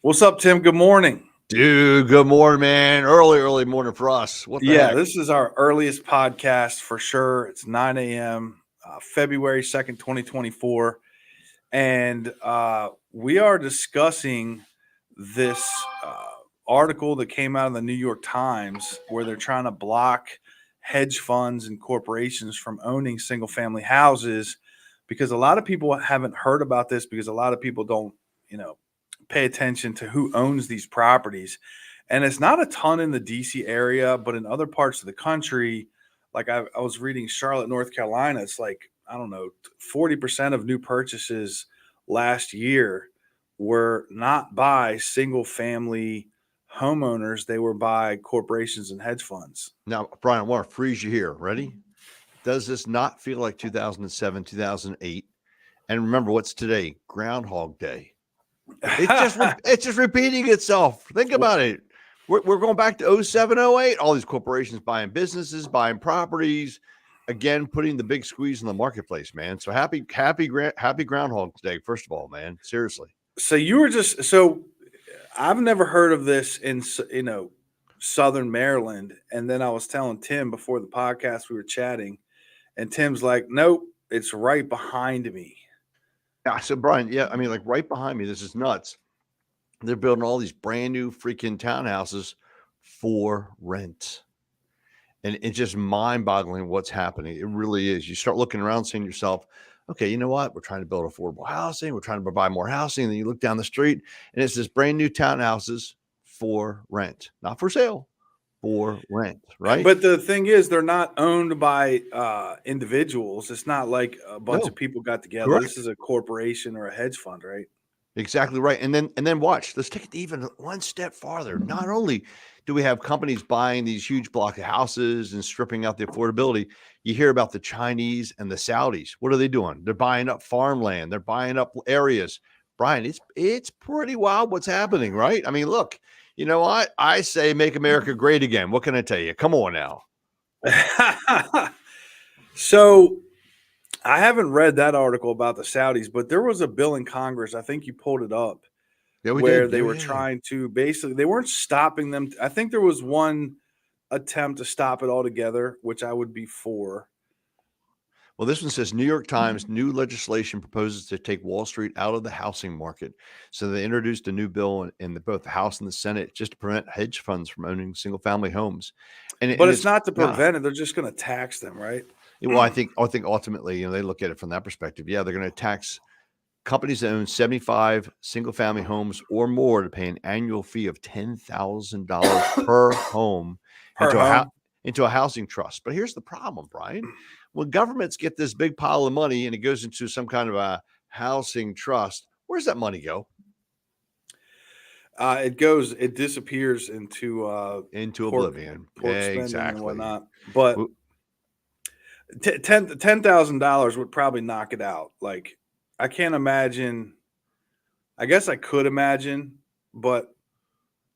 What's up, Tim? Good morning. Dude, good morning, man. Early morning for us. What the Yeah, heck? this is our earliest podcast for sure. It's 9 a.m., February 2nd, 2024. And we are discussing this article that came out of the New York Times where they're trying to block hedge funds and corporations from owning single family houses because a lot of people haven't heard about this because a lot of people don't, you know, pay attention to who owns these properties. And it's not a ton in the DC area, but in other parts of the country, like I was reading Charlotte, North Carolina, it's like, I don't know, 40% of new purchases last year were not by single family homeowners, they were by corporations and hedge funds. Now, Brian, I want to freeze you here. Ready? Does this not feel like 2007, 2008? And remember, what's today? Groundhog Day. It's just repeating itself. Think about it. We're going back to 07, 08. All these corporations buying businesses, buying properties, again, putting the big squeeze in the marketplace, man. So happy Groundhog Day, first of all, man. Seriously. So I've never heard of this in Southern Maryland, and then I was telling Tim before the podcast we were chatting, and Tim's like, "Nope, it's right behind me." Yeah. So Brian, yeah, I mean, like right behind me, this is nuts. They're building all these brand new freaking townhouses for rent. And it's just mind boggling what's happening. It really is. You start looking around, saying to yourself, okay, you know what? We're trying to build affordable housing. We're trying to provide more housing. And then you look down the street and it's this brand new townhouses for rent, not for sale, for rent, right? But the thing is, they're not owned by individuals. It's not like a bunch of No, people got together. This correct. is a corporation or a hedge fund, right? Exactly right. And then watch. Let's take it even one step farther. Not only do we have companies buying these huge block of houses and stripping out the affordability, you hear about the Chinese and the Saudis. What are they doing? They're buying up farmland. They're buying up areas. Brian, it's pretty wild what's happening, right? I mean, look, you know what? I say make America great again. What can I tell you? Come on now. So I haven't read that article about the Saudis, but there was a bill in Congress. I think you pulled it up Yeah, we where did. they Yeah, were yeah, yeah. trying to basically they weren't stopping them. I think there was one attempt to stop it altogether, which I would be for. Well, this one says New York Times new legislation proposes to take Wall Street out of the housing market. So they introduced a new bill in both the House and the Senate just to prevent hedge funds from owning single family homes. But And it's it's not to yeah. prevent it. They're just going to tax them, right? Well, I think ultimately, they look at it from that perspective. Yeah, they're going to tax companies that own 75 single family homes or more to pay an annual fee of $10,000 per home Per into a home. into a housing trust. But here's the problem, Brian. When governments get this big pile of money and it goes into some kind of a housing trust, where's that money go? It disappears into Into pork oblivion. spending and Exactly. whatnot. But Well, $10,000 would probably knock it out. Like I can't imagine. I guess I could imagine, but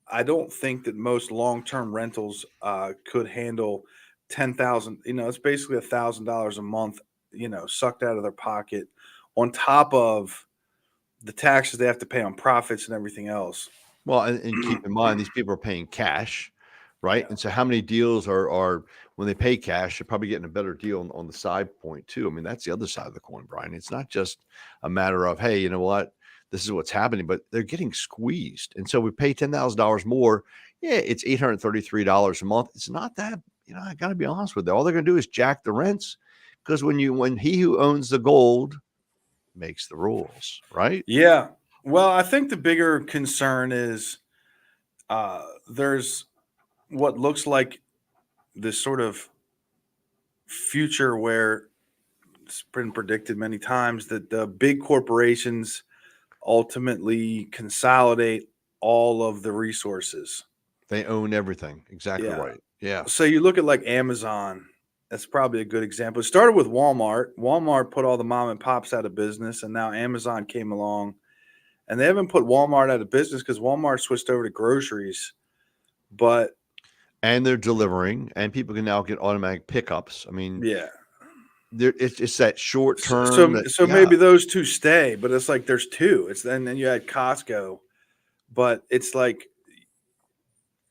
I don't think that most long-term rentals could handle 10,000. It's basically $1,000 a month. Sucked out of their pocket, on top of the taxes they have to pay on profits and everything else. Well, and keep in mind these people are paying cash, right? Yeah. And so how many deals are when they pay cash, they're probably getting a better deal on the side point too. I mean, that's the other side of the coin, Brian. It's not just a matter of, hey, you know what? This is what's happening, but they're getting squeezed. And so we pay $10,000 more. Yeah, it's $833 a month. It's not that, I gotta be honest with you. All they're gonna do is jack the rents because when he who owns the gold makes the rules, right? Yeah. Well, I think the bigger concern is there's what looks like this sort of future where it's been predicted many times that the big corporations ultimately consolidate all of the resources. They own everything. Exactly Yeah. right. Yeah. So you look at like Amazon, that's probably a good example. It started with Walmart. Walmart put all the mom and pops out of business, and now Amazon came along. And they haven't put Walmart out of business because Walmart switched over to groceries. But And they're delivering, and people can now get automatic pickups. I mean, yeah, it's that short so term so, that, so yeah, maybe those two stay, but it's like there's two. It's then you had Costco, but it's like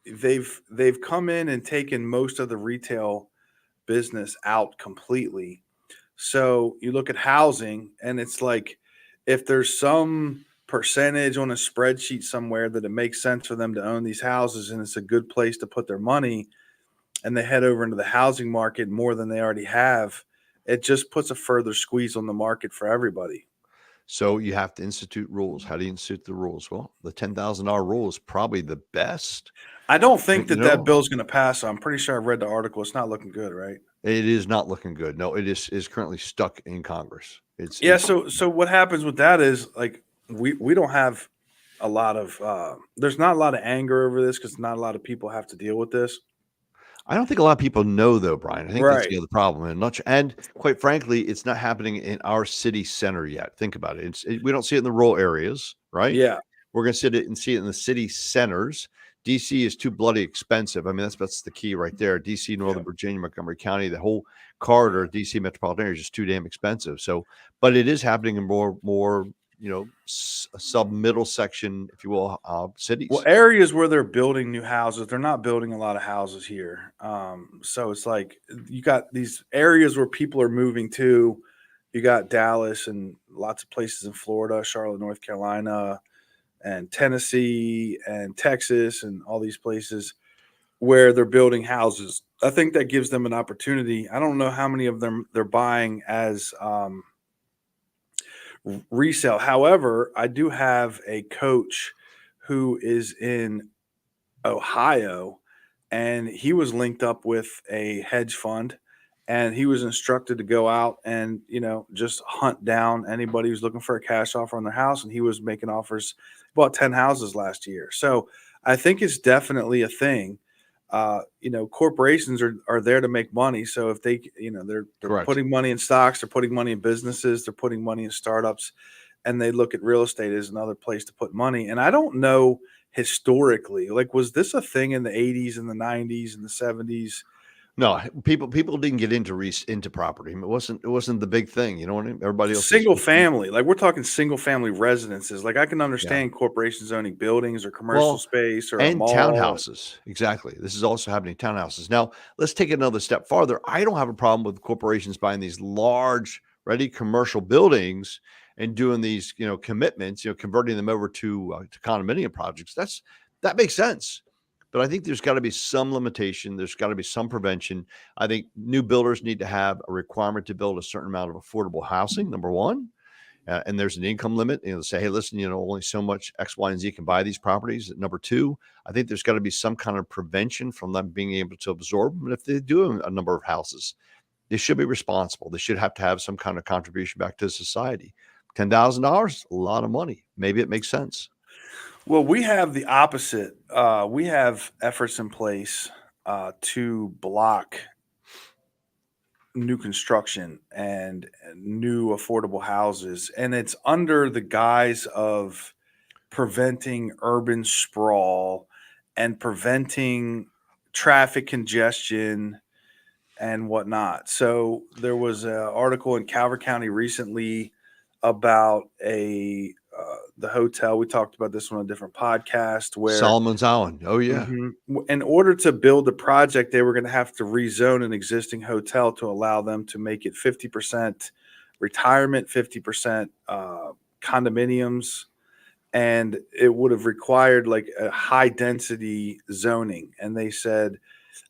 they've come in and taken most of the retail business out completely. So you look at housing, and it's like if there's some percentage on a spreadsheet somewhere that it makes sense for them to own these houses and it's a good place to put their money, and they head over into the housing market more than they already have, it just puts a further squeeze on the market for everybody. So you have to institute rules. How do you institute the rules? Well, the $10,000 rule is probably the best. I don't think You that know, bill's going to pass. I'm pretty sure I've read the article. It's not looking good, right? it is not looking good. No, it is currently stuck in Congress. Yeah. It's So what happens with that is like we don't have a lot of there's not a lot of anger over this because not a lot of people have to deal with this. I don't think a lot of people know though, Brian. I think that's Right. the other problem. And quite frankly, it's not happening in our city center yet. Think about it. We don't see it in the rural areas, right? Yeah. We're going to see it in the city centers. DC is too bloody expensive. I mean, that's the key right there. DC, Yeah. Northern Virginia, Montgomery County, the whole corridor, DC metropolitan area is just too damn expensive. So, but it is happening in more, sub middle section, if you will, Well, cities. areas where they're building new houses, they're not building a lot of houses here. So it's like you got these areas where people are moving to. You got Dallas and lots of places in Florida, Charlotte, North Carolina, and Tennessee and Texas, and all these places where they're building houses. I think that gives them an opportunity. I don't know how many of them they're buying as resale. However, I do have a coach who is in Ohio, and he was linked up with a hedge fund, and he was instructed to go out and just hunt down anybody who's looking for a cash offer on their house, and he was making offers. Bought 10 houses last year. So I think it's definitely a thing. Corporations are there to make money. So if they, they're Correct. putting money in stocks, they're putting money in businesses, they're putting money in startups, and they look at real estate as another place to put money. And I don't know historically, like, was this a thing in the 80s and the 90s and the 70s? No, people didn't get into property. It wasn't the big thing. You know what I mean? Everybody else Single was family, like we're talking single family residences. Like I can yeah. understand corporations owning buildings or commercial Well, space or a and mall. townhouses. Exactly. This is also happening townhouses. Now, let's take it another step farther. I don't have a problem with corporations buying these large, ready commercial buildings and doing these, commitments, converting them over to condominium projects. That makes sense. But I think there's got to be some limitation. There's got to be some prevention. I think new builders need to have a requirement to build a certain amount of affordable housing, number one. And there's an income limit, say, hey, listen, only so much X, Y, and Z can buy these properties. Number two, I think there's got to be some kind of prevention from them being able to absorb them. And if they do a number of houses, they should be responsible. They should have to have some kind of contribution back to society. $10,000, a lot of money. Maybe it makes sense. Well, we have the opposite. We have efforts in place to block new construction and new affordable houses, and it's under the guise of preventing urban sprawl and preventing traffic congestion and whatnot. So there was an article in Calvert County recently about the hotel. We talked about this on a different podcast where Solomon's Island. Oh, yeah. in order to build the project, they were going to have to rezone an existing hotel to allow them to make it 50% retirement, 50% condominiums, and it would have required like a high density zoning. And they said,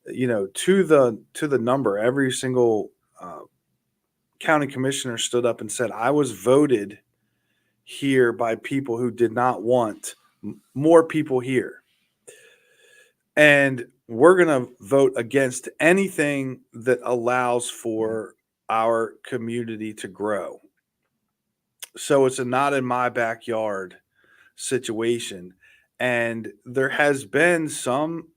to the number, every single county commissioner stood up and said, I was voted here by people who did not want more people here. And we're going to vote against anything that allows for our community to grow. So it's a not in my backyard situation. And there has been some,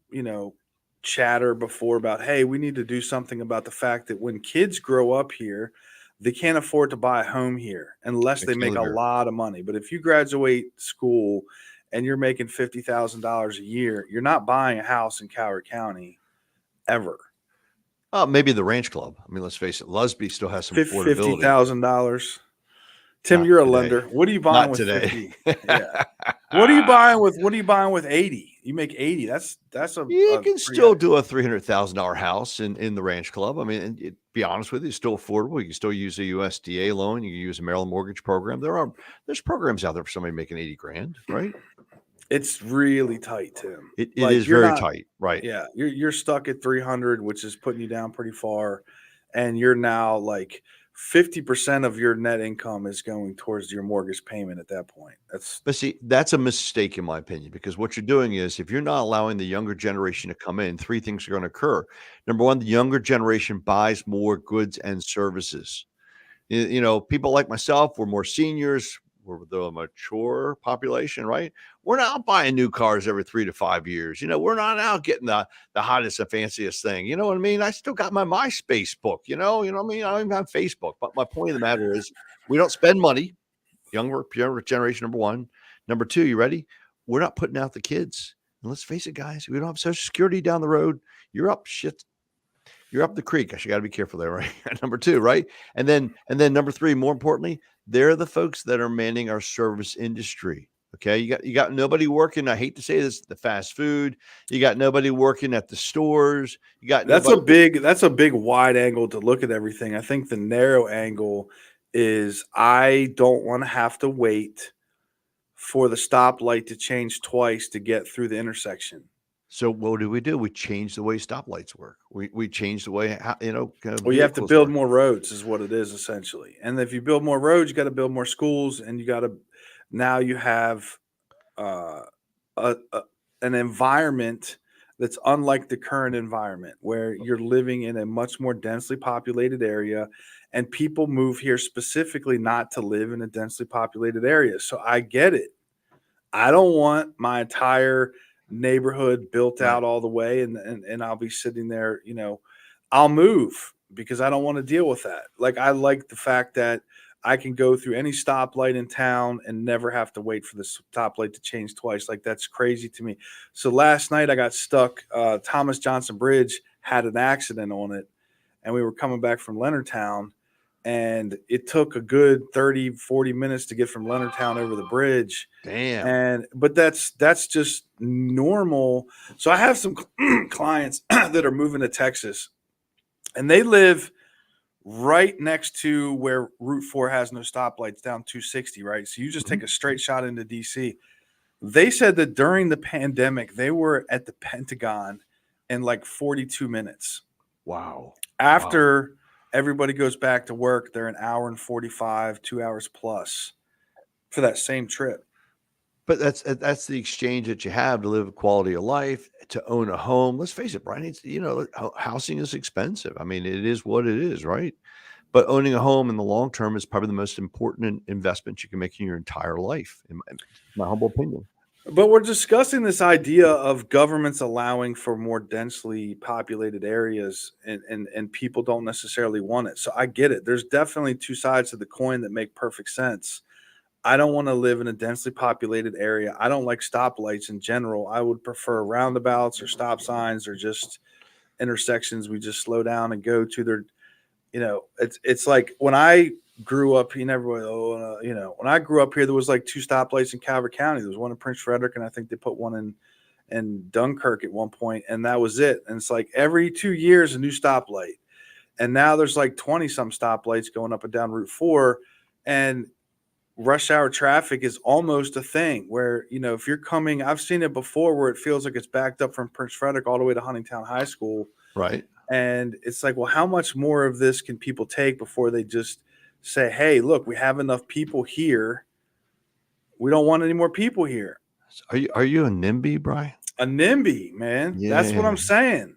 chatter before about, hey, we need to do something about the fact that when kids grow up here, they can't afford to buy a home here unless they make a lot of money. But if you graduate school and you're making $50,000 a year, you're not buying a house in Calvert County ever. Maybe the Ranch Club. I mean, let's face it, Lusby still has some affordability. $50,000. Tim, Not you're a today. lender. What are you buying Not with today. 50? Yeah. What are you buying with? What are you buying with 80? You make 80. That's You a can pretty. still do a $300,000 house in the ranch club. I mean, and be honest with you, it's still affordable. You can still use a USDA loan. You can use a Maryland mortgage program. There's programs out there for somebody making 80 grand, right? It's really tight, Tim. It Like is you're very not. tight, right? Yeah, you're stuck at 300, which is putting you down pretty far, and you're now like 50% of your net income is going towards your mortgage payment at that point. That's But see, that's a mistake in my opinion, because what you're doing is if you're not allowing the younger generation to come in, three things are going to occur. Number one, the younger generation buys more goods and services. People like myself, we're more seniors, we're the mature population, right? We're not buying new cars every 3 to 5 years. We're not out getting the hottest and fanciest thing. You know what I mean? I still got my MySpace book, you know what I mean? I don't even have Facebook. But my point of the matter is we don't spend money. Younger generation, number one. Number two, you ready? We're not putting out the kids. And let's face it, guys, we don't have Social Security down the road. You're up shit. You're up the creek. You got to be careful there, right? Number two, right? And then number three, more importantly, they're the folks that are manning our service industry. Okay, you got nobody working. I hate to say this, the fast food. You got nobody working at the stores. You got that's nobody. a big wide angle to look at everything. I think the narrow angle is I don't want to have to wait for the stoplight to change twice to get through the intersection. So what do? We change the way stoplights work. We change the way Well, you have to vehicles build work. more roads, is what it is essentially. And if you build more roads, you got to build more schools, and you got to now you have uh, a an environment that's unlike the current environment, where you're living in a much more densely populated area, and people move here specifically not to live in a densely populated area. So I get it. I don't want my entire neighborhood built Right. out all the way, and I'll be sitting there, I'll move because I don't want to deal with that. Like I like the fact that I can go through any stoplight in town and never have to wait for the stoplight to change twice. Like that's crazy to me. So last night I got stuck. Thomas Johnson Bridge had an accident on it, and we were coming back from Leonardtown, and it took a good 30, 40 minutes to get from Leonardtown over the bridge. Damn. But that's just normal. So I have some clients that are moving to Texas, and they live right next to where Route 4 has no stoplights, down 260, right? So you just take a straight shot into DC. They said that during the pandemic, they were at the Pentagon in like 42 minutes. Wow. After everybody goes back to work, they're an hour and 45, 2 hours plus for that same trip. But that's the exchange that you have to live a quality of life, to own a home. Let's face it, Brian. Housing is expensive. I mean, it is what it is, right? But owning a home in the long term is probably the most important investment you can make in your entire life, in my humble opinion. But we're discussing this idea of governments allowing for more densely populated areas, and people don't necessarily want it. So I get it. There's definitely two sides to the coin that make perfect sense. I don't want to live in a densely populated area. I don't like stoplights in general. I would prefer roundabouts or stop signs or just intersections we just slow down and go to. Their, it's like when I grew up, when I grew up here, there was like two stoplights in Calvert County. There was one in Prince Frederick, and I think they put one in Dunkirk at one point, and that was it. And it's like every 2 years a new stoplight, and now there's like 20 some stoplights going up and down Route 4, and rush hour traffic is almost a thing where, if you're coming, I've seen it before where it feels like it's backed up from Prince Frederick all the way to Huntingtown High School. Right. And it's like, well, how much more of this can people take before they just say, hey, look, we have enough people here. We don't want any more people here. Are you a NIMBY, Brian? A NIMBY, man. Yeah. That's what I'm saying.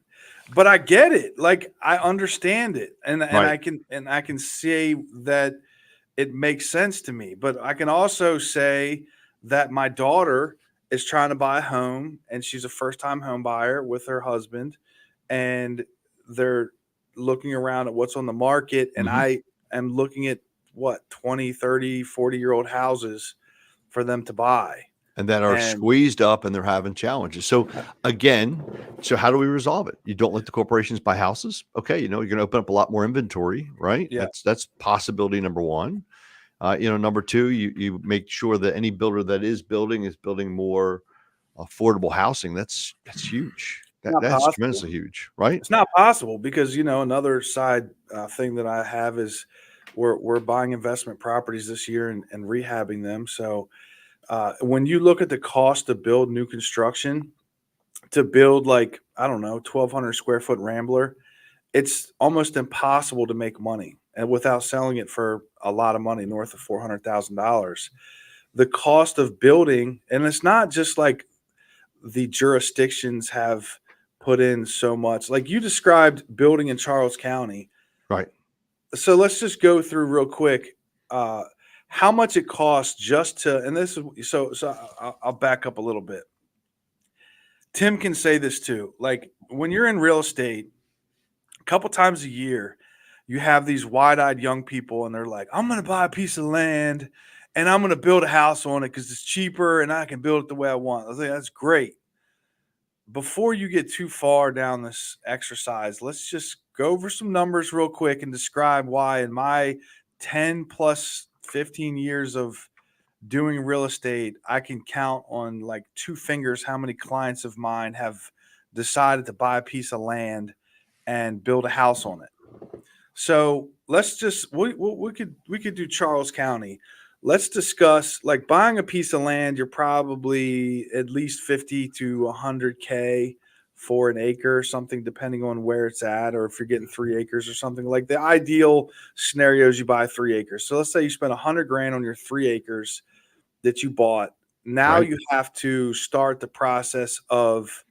But I get it. Like I understand it. And Right. I can say that it makes sense to me. But I can also say that my daughter is trying to buy a home, and she's a first-time home buyer with her husband, and they're looking around at what's on the market, and I am looking at 20, 30, 40-year-old houses for them to buy. And that are squeezed up, and they're having challenges. So again, how do we resolve it? You don't let the corporations buy houses. Okay. You're going to open up a lot more inventory, right? Yeah. That's possibility number one. Number two, you make sure that any builder that is building more affordable housing. That's huge. Not That's possible. tremendously huge, right? It's not possible because another side thing that I have is we're buying investment properties this year and rehabbing them. So when you look at the cost to build new construction, to build like I don't know 1,200 square foot Rambler, it's almost impossible to make money and without selling it for a lot of money, north of $400,000. The cost of building, and it's not just like the jurisdictions have put in so much. Like you described building in Charles County. Right. So let's just go through real quick how much it costs just to, and this is so I'll back up a little bit. Tim can say this too. Like when you're in real estate, a couple times a year, you have these wide-eyed young people and they're like, I'm going to buy a piece of land and I'm going to build a house on it because it's cheaper and I can build it the way I want. I was like, that's great. Before you get too far down this exercise, let's just go over some numbers real quick and describe why in my 10 plus 15 years of doing real estate, I can count on like two fingers how many clients of mine have decided to buy a piece of land and build a house on it. So let's just we could do Charles County. Let's discuss like buying a piece of land. You're probably at least 50 to 100K for an acre or something, depending on where it's at, or if you're getting 3 acres or something. Like the ideal scenario is you buy 3 acres. So let's say you spend 100 grand on your 3 acres that you bought. Now Right. you have to start the process of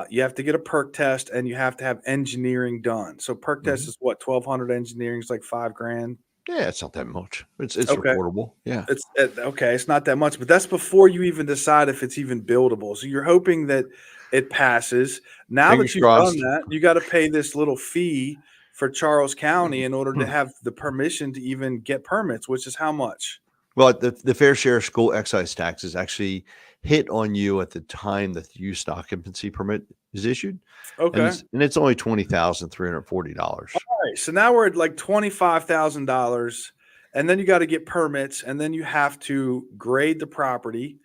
you have to get a perk test and you have to have engineering done. So perk test is what, 1,200, engineering is like $5,000. Yeah, it's not that much. It's Okay. affordable. Yeah. It's okay. It's not that much, but that's before you even decide if it's even buildable. So you're hoping that it passes. Now Fingers that you've crossed. done that, you got to pay this little fee for Charles County in order to have the permission to even get permits, which is how much? Well, the fair share school excise taxes actually hit on you at the time that the use occupancy permit is issued, Okay. and it's only $20,340. All right. So now we're at like $25,000, and then you got to get permits, and then you have to grade the property.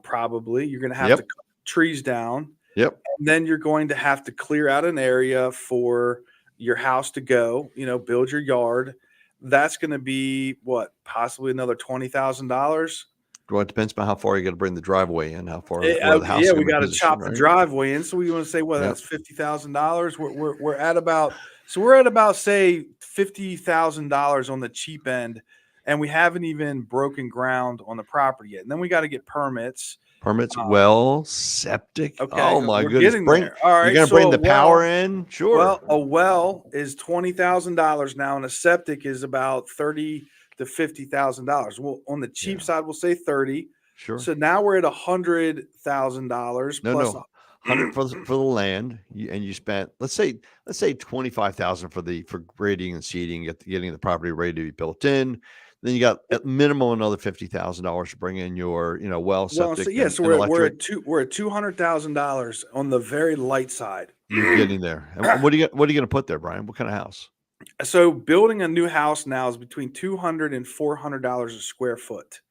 Probably you're going to have Yep. to cut trees down. Yep. And then you're going to have to clear out an area for your house to go, build your yard. That's going to be what, possibly another $20,000. Well, it depends on how far you got to bring the driveway in, how far where the house is Yeah, gonna we be got to positioned, chop the right? driveway in. So we want to say, well, Yep. that's $50,000. We're at about, so we're at about say $50,000 on the cheap end, and we haven't even broken ground on the property yet. And then we got to get permits. Permits, well, septic. Okay, Oh my we're goodness! getting there. All right, You're gonna so bring a the well- power in? Sure. Well, a well is $20,000 now, and a septic is about $30,000 to $50,000. Well, on the cheap Yeah. side, we'll say 30. Sure. So now we're at $100,000 plus. No. 100 for the land, and you spent let's say 25,000 for grading and seeding, getting the property ready to be built in. Then you got at minimum another $50,000 to bring in your well, Well, septic. so yeah, and so we're electric. at $200,000 on the very light side. You're getting there. And what are you going to put there, Brian? What kind of house? So building a new house now is between $200 and $400 a square foot.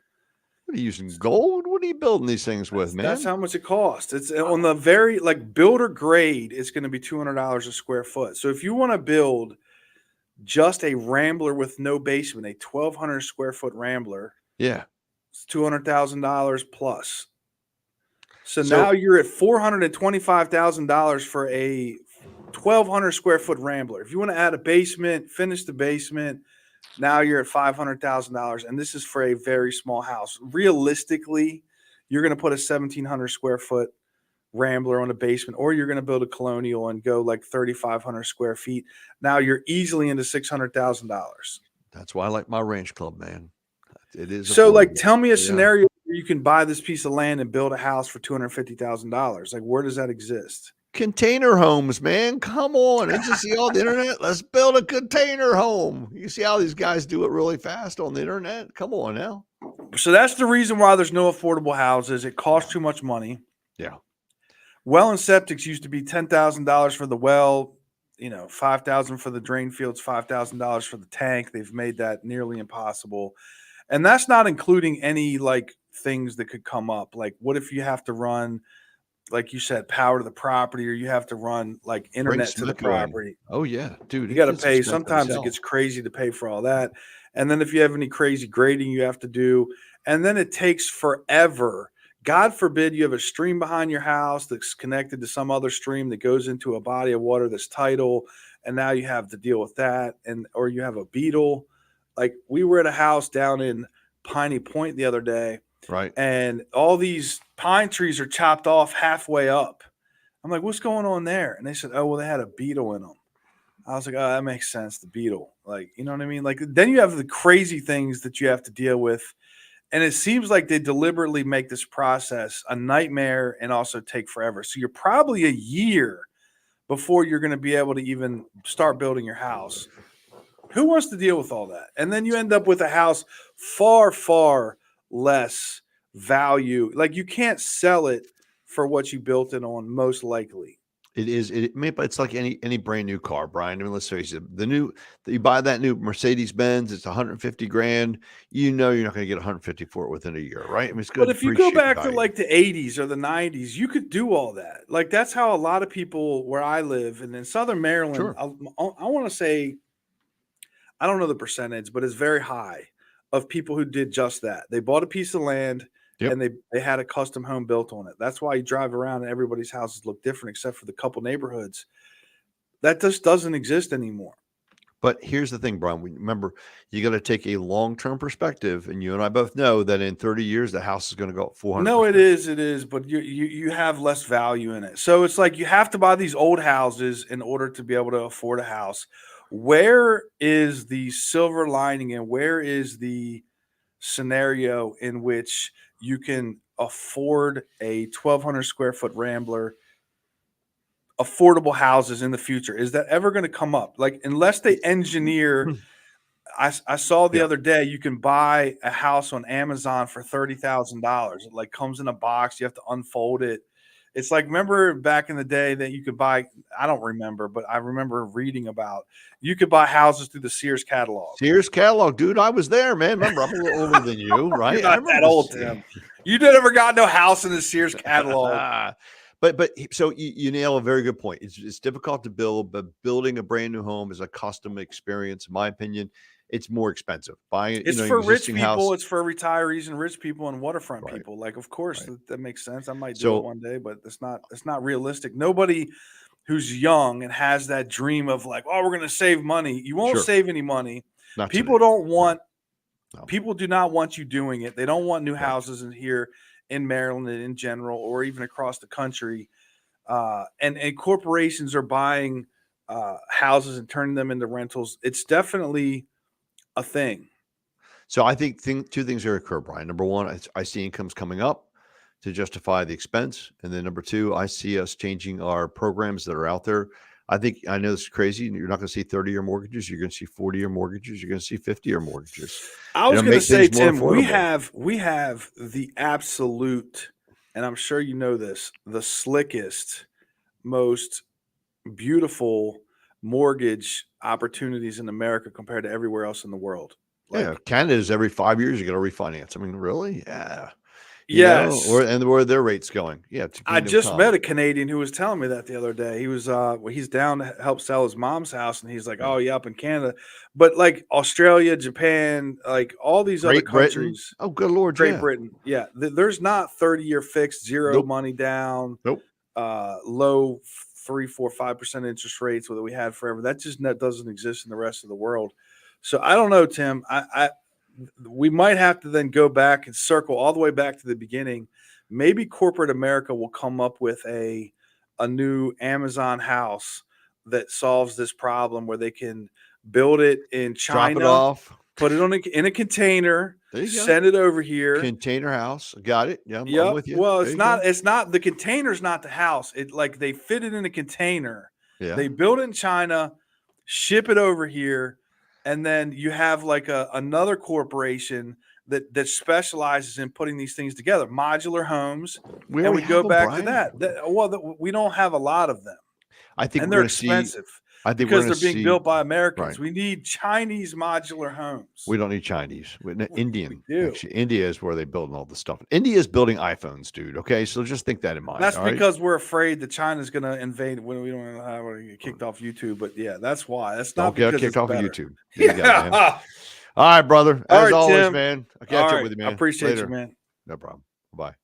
What are you using, gold? What are you building these things with, man? That's how much it costs. It's on the very like builder grade. It's going to be $200 a square foot. So if you want to build just a Rambler with no basement, a 1,200 square foot Rambler, Yeah. it's $200,000 plus. So So- now you're at $425,000 for a 1,200 square foot Rambler. If you want to add a basement, finish the basement, now you're at $500,000, and this is for a very small house. Realistically, you're going to put a 1,700 square foot Rambler on a basement, or you're going to build a colonial and go like 3,500 square feet. Now you're easily into $600,000. That's why I like my ranch club, man. It is So, like, affordable. tell me a Yeah. scenario where you can buy this piece of land and build a house for $250,000. Like, where does that exist? Container homes, man. Come on. Did you see all the internet? Let's build a container home. You see how these guys do it really fast on the internet? Come on now. So that's the reason why there's no affordable houses. It costs too much money. Yeah. Well and septics used to be $10,000 for the well. $5,000 for the drain fields, $5,000 for the tank. They've made that nearly impossible. And that's not including any like things that could come up. Like, what if you have to run, like you said, power to the property, or you have to run like Bring internet to the Smucker in. property? Oh, yeah. Dude, You it got to gets pay. expensive as Sometimes it hell. gets crazy to pay for all that. And then if you have any crazy grading you have to do, and then it takes forever. God forbid you have a stream behind your house that's connected to some other stream that goes into a body of water that's tidal, and now you have to deal with that, and or you have a beetle. Like, we were at a house down in Piney Point the other day, Right. and all these pine trees are chopped off halfway up. I'm like, what's going on there? And they said, oh, well, they had a beetle in them. I was like, oh, that makes sense. The beetle, like, you know what I mean? Like, then you have the crazy things that you have to deal with. And it seems like they deliberately make this process a nightmare and also take forever. So you're probably a year before you're going to be able to even start building your house. Who wants to deal with all that? And then you end up with a house far, far less value. Like, you can't sell it for what you built it on, most likely. It is. But it's like any brand new car, Brian. I mean, let's face it. You buy that new Mercedes Benz, it's 150 grand. You know you're not going to get 150 for it within a year, right? I mean, it's going But to if you go depreciate back to value. like the 80s or the 90s, you could do all that. Like, that's how a lot of people where I live, and in Southern Maryland, Sure. I want to say, I don't know the percentage, but it's very high of people who did just that. They bought a piece of land Yep. and they had a custom home built on it. That's why you drive around and everybody's houses look different, except for the couple neighborhoods. That just doesn't exist anymore. But here's the thing, Brian. Remember, you got to take a long-term perspective, and you and I both know that in 30 years, the house is going to go up 400%. No, it is, but you have less value in it. So it's like you have to buy these old houses in order to be able to afford a house. Where is the silver lining, and where is the scenario in which you can afford a 1,200 square foot Rambler, affordable houses in the future? Is that ever going to come up? Like, unless they engineer. I saw the Yeah. other day you can buy a house on Amazon for $30,000. It like comes in a box. You have to unfold it. It's like, remember back in the day that you could buy, I don't remember, but I remember reading about, you could buy houses through the Sears catalog. Sears catalog, dude. I was there, man. Remember, I'm a little older than you, right? You're not that old, Tim. You never got no house in the Sears catalog. But so you nail a very good point. It's difficult to build, but building a brand new home is a custom experience. In my opinion, it's more expensive. Buying It's an for rich existing people. house. It's for retirees and rich people and waterfront Right. people. Like, of course, Right. that makes sense. I might do So it one day, but it's not realistic. Nobody who's young and has that dream of like, oh, we're going to save money. You won't Sure. save any money. Not People today. don't want. No. People do not want you doing it. They don't want new Right. houses in here in Maryland and in general, or even across the country. And corporations are buying houses and turning them into rentals. It's definitely a thing. So I think two things are occur, Brian. Number one, I see incomes coming up to justify the expense. And then number two, I see us changing our programs that are out there. I know this is crazy. You're not going to see 30-year mortgages. You're going to see 40-year mortgages. You're going to see 50-year mortgages. I was going to Make say, things more Tim, affordable. we have the absolute, and I'm sure you know this, the slickest, most beautiful mortgage opportunities in America compared to everywhere else in the world. Like, Yeah, Canada's every 5 years you got to refinance. I mean, really? Yeah. yes. Where are their rates going? Yeah, it's I Kingdom just Come. met a Canadian who was telling me that the other day. He was he's down to help sell his mom's house, and he's like, Yeah. "Oh yeah, up in Canada." But like Australia, Japan, like all these other Great Britain. countries. Oh, good Lord, Great yeah. Britain. Yeah, there's not 30-year fixed, zero Nope. money down, Nope. low 3, 4, 5% interest rates that we had forever. That doesn't exist in the rest of the world. So I don't know, Tim. We might have to then go back and circle all the way back to the beginning. Maybe corporate America will come up with a new Amazon house that solves this problem, where they can build it in China, Drop it off, put it in a container, there you go. send it over here. Container house. Got it. Yeah, I'm Yep. with you. Well, There you go. it's not the container's not the house. It like they fit it in a container. Yeah. They build it in China, ship it over here, and then you have like another corporation that specializes in putting these things together, modular homes. We And already we go have them, back to Brian. that. We don't have a lot of them, I think and we're they're going to see. expensive. I think because we're they're going to being see. built by Americans. Right. We need Chinese modular homes. We don't need Chinese. Indian. do. Actually, India is where they build all this stuff. India is building iPhones, dude. Okay, so just think that in mind. That's all right? because we're afraid that China's going to invade when we don't have to get kicked off YouTube. But yeah, that's why. That's not Don't get because kicked it's off better. of YouTube. There you go, man. Yeah. All right, brother. All As right, always, Tim. man. I'll All catch up right. with you, I man. appreciate Later. you, man. No problem. Bye.